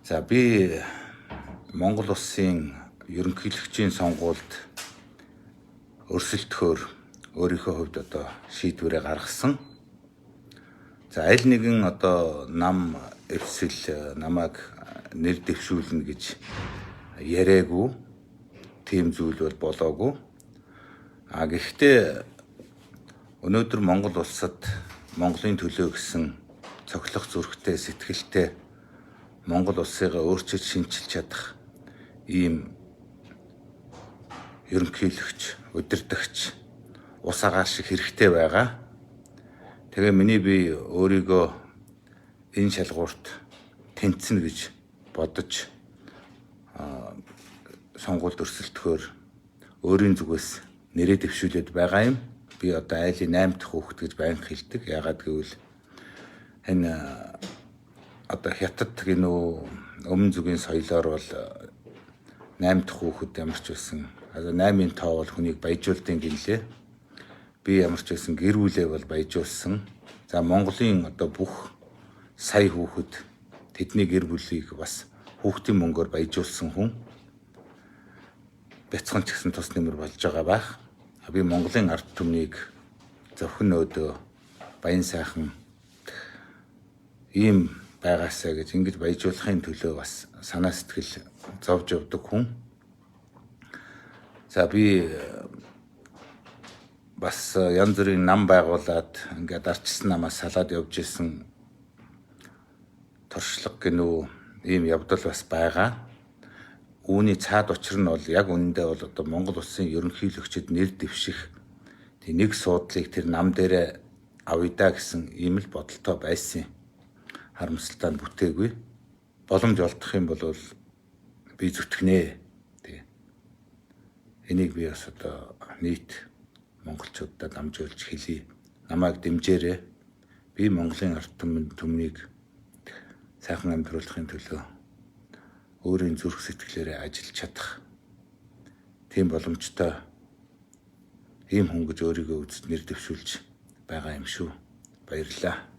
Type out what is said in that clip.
За би Монгол улсын ерөнхийлөгчийн сонгуульд өрсөлдөхөөр өөрийнхөө хувьд одоо шийдвэрээ гаргасан. За аль нэгэн одоо нам эвсэл намайг нэр дэвшүүлнэ гэж яриаггүй, тийм зүйл бол болоогүй. Гэхдээ өнөөдөр Монгол улсад Монголын төлөө гэсэн цохилох зүрхтэй, сэтгэлтэй Монгол улсыгаа өөрчилж шинчилж чадах ийм ерөнхийлөгч, удирдагч, ус агаар шиг хэрэгтэй байгаа. Тэгээ миний би өөрийгөө энэ шалгуурт тэнцэнэ гэж бодож сонгуульд өрсөлдөхөөр өөрийн зүгээс нэрээ дэвшүүлээд байгаа юм. Би одоо айлын 8 дахь хүүхэд гэж байнга хэлдэг. Яагаад гэвэл энэ одоо хятад гинөө өмнө зүгийн соёлоор бол 8 дахь хүүхэд ямар ч байсан. Одоо 8-ын тоо бол хүнийг баяжуулдیں۔ Гинлээ. Би ямар ч байсан гэр бүлээ бол баяжуулсан. За Монголын одоо бүх сая хүүхэд тэдний гэр бүлийг бас хүүхдийн мөнгөөр баяжуулсан хүн. Бяцхан ч гэсэн тус нэмэр болж байгаа байх. Би Монголын ард түмнийг зөвхөн өөдөө баян сайхан ийм байгаасаа гэж ингэж баяжуулахын төлөө бас санаа сэтгэл зовж явдаг хүн. За би бас янз бүрийн нам байгуулад ингээд арчсан намаас салаад явж исэн туршлага гинөө ийм явдал бас байгаа. Үүний цаад учир нь бол яг үнэндээ бол одоо Монгол улсын ерөнхийлөгчөд нэр дэвших нэг суудлыг тэр нам дээр авъя гэсэн ийм л бодолтой байсан. Харамсалтай нь бүтээгүй. Боломж олдох юм бол би зүтгэнэ. Энийг би бас одоо нийт монголчуудад дамжуулж хэлье. Намайг дэмжээрэй. Би Монголын ард түмнийг сайхан амьдруулахын төлөө өөрийн зүрх сэтгэлээрээ ажиллаж чадах тийм боломжтой ийм хүн гэж өөрийгөө үзэж нэр дэвшүүлж байгаа юм шүү. Баярлалаа.